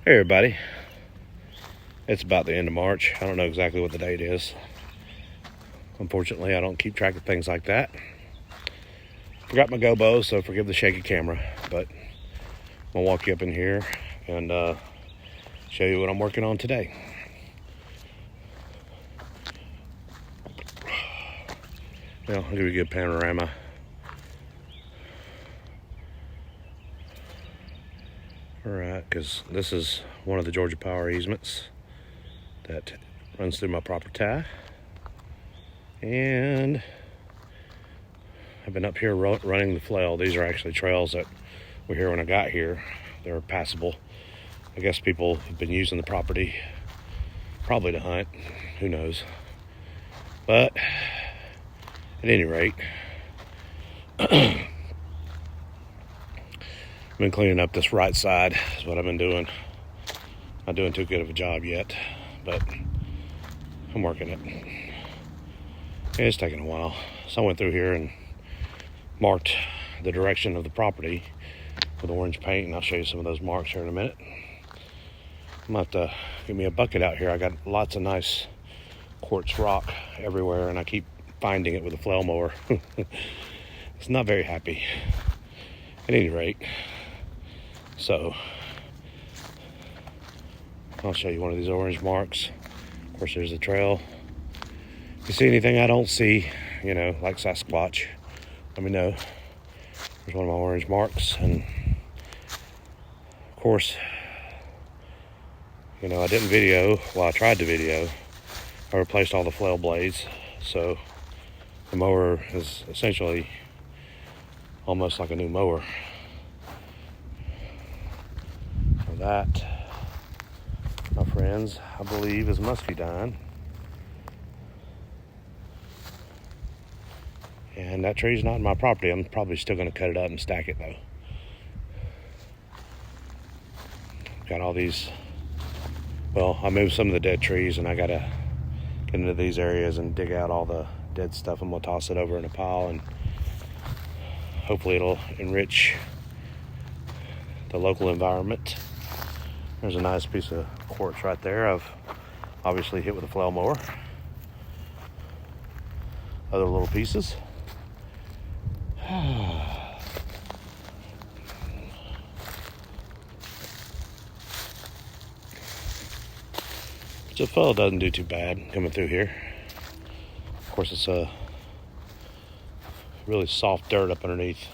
Hey everybody, it's about the end of March. I don't know exactly what the date is. Unfortunately, I don't keep track of things like that. Forgot my gobo, so forgive the shaky camera, but I'm gonna walk you up in here and show you what I'm working on today. I'll give you a good panorama. Alright, because this is one of the Georgia Power easements that runs through my property. And I've been up here running the flail. These are actually trails that were here when I got here. They're passable. I guess people have been using the property probably to hunt. Who knows? But at any rate, I've been cleaning up this right side is what I've been doing. Not doing too good of a job yet, but I'm working it. It's taking a while. So I went through here and marked the direction of the property with orange paint, and I'll show you some of those marks here in a minute. I'm about to get me a bucket out here. I got lots of nice quartz rock everywhere, and I keep finding it with a flail mower. It's not very happy. At any rate, so I'll show you one of these orange marks. Of course, there's the trail. If you see anything I don't see, like Sasquatch, let me know. There's one of my orange marks, and of course, I didn't video. Well, I tried to video. I replaced all the flail blades, so the mower is essentially almost like a new mower. So that, my friends, I believe is muscadine. And that tree's not in my property. I'm probably still going to cut it up and stack it though. Got all these. Well, I moved some of the dead trees, and I got to get into these areas and dig out all the dead stuff. I'm going to toss it over in a pile, and hopefully it'll enrich the local environment. There's a nice piece of quartz right there. I've obviously hit with a flail mower. Other little pieces. So the flail doesn't do too bad coming through here. Of course, it's a really soft dirt up underneath.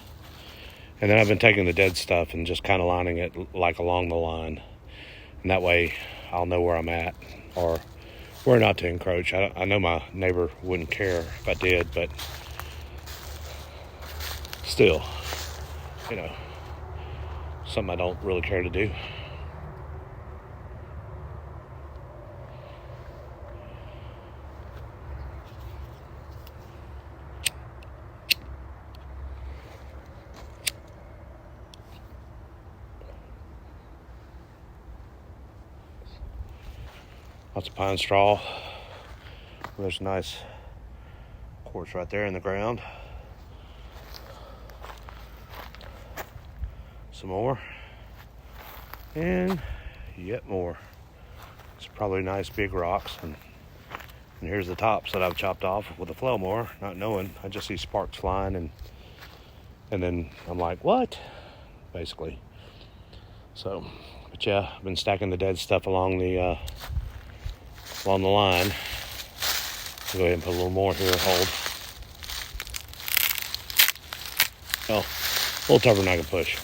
And then I've been taking the dead stuff and just kind of lining it like along the line. And that way I'll know where I'm at or where not to encroach. I know my neighbor wouldn't care if I did, but still, something I don't really care to do. Lots of pine straw. There's nice quartz right there in the ground. Some more. And yet more. It's probably nice big rocks. And here's the tops that I've chopped off with a flail mower, not knowing. I just see sparks flying, and then I'm like, what? Basically. So, but yeah, I've been stacking the dead stuff along the line. I'll go ahead and put a little more here. Hold. Oh, a little tougher than I can push.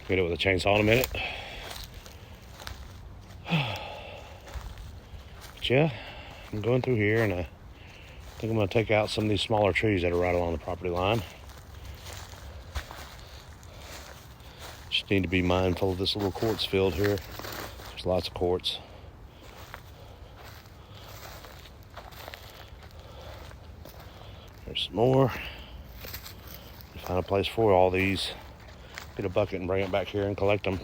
Get it with a chainsaw in a minute. But yeah, I'm going through here, and I think I'm going to take out some of these smaller trees that are right along the property line. Just need to be mindful of this little quartz field here. There's lots of quartz. There's some more. Find a place for all these. Get a bucket and bring it back here and collect them.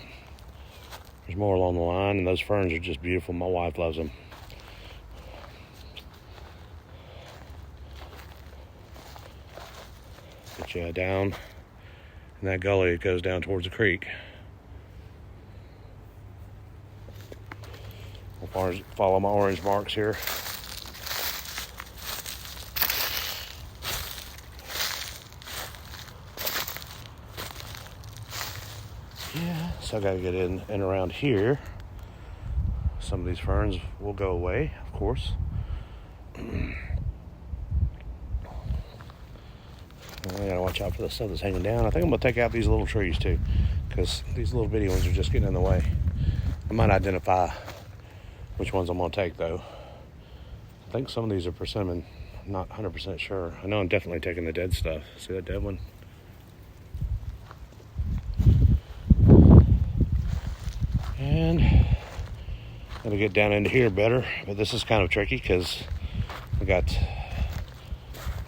There's more along the line, and those ferns are just beautiful. My wife loves them. But yeah, down in that gully, it goes down towards the creek. I'll follow my orange marks here. Yeah, so I gotta get in and around here. Some of these ferns will go away, of course. I gotta watch out for the stuff that's hanging down. I think I'm gonna take out these little trees too, because these little bitty ones are just getting in the way. I might identify which ones I'm gonna take though. I think some of these are persimmon. I'm not 100% sure. I know I'm definitely taking the dead stuff. See that dead one? And gotta get down into here better, but this is kind of tricky because we got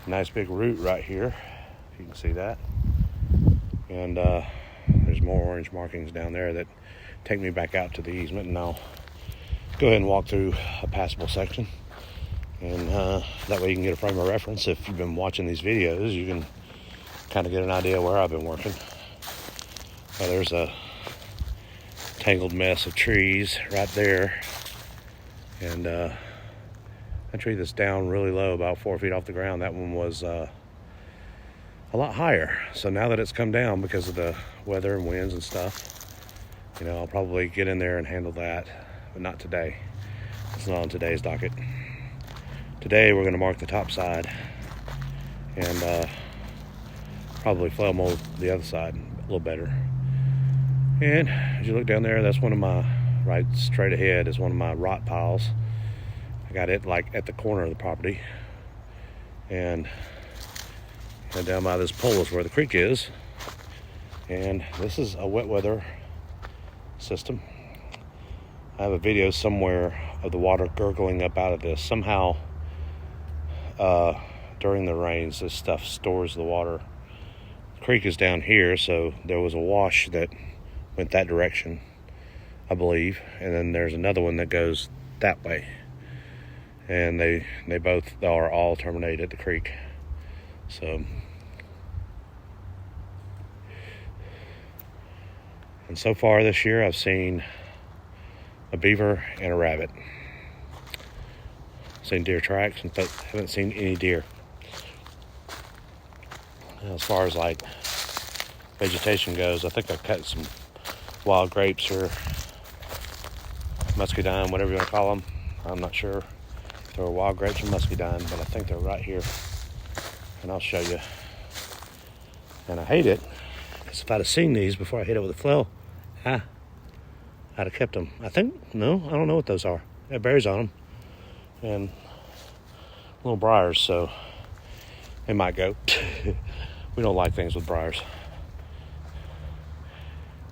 a nice big root right here, if you can see that. And there's more orange markings down there that take me back out to the easement, and I'll go ahead and walk through a passable section. And that way you can get a frame of reference. If you've been watching these videos, you can kind of get an idea where I've been working. There's a tangled mess of trees right there, and a tree that's down really low, about 4 feet off the ground. That one was a lot higher. So now that it's come down because of the weather and winds and stuff, I'll probably get in there and handle that, but not today. It's not on today's docket. Today we're going to mark the top side and probably flail mold the other side a little better. And as you look down there, that's one of my, right straight ahead is one of my rot piles. I got it like at the corner of the property. And down by this pole is where the creek is. And this is a wet weather system. I have a video somewhere of the water gurgling up out of this. Somehow, during the rains, this stuff stores the water. The creek is down here, so there was a wash that went that direction, I believe, and then there's another one that goes that way, and they both are all terminated at the creek. So, and so far this year I've seen a beaver and a rabbit. Seen deer tracks, but haven't seen any deer. As far as like vegetation goes, I think I cut some wild grapes or muscadine, whatever you want to call them. I'm not sure if they're wild grapes or muscadine, but I think they're right here, and I'll show you. And I hate it, because if I'd have seen these before I hit it with a flail, I'd have kept them. I don't know what those are. They have berries on them and little briars, so they might go. We don't like things with briars.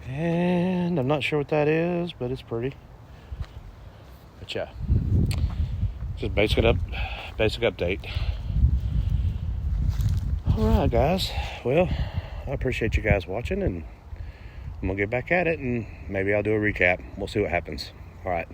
And I'm not sure what that is, but it's pretty. But yeah, just basic update. All right, guys. Well, I appreciate you guys watching, and I'm gonna get back at it, and maybe I'll do a recap. We'll see what happens. All right.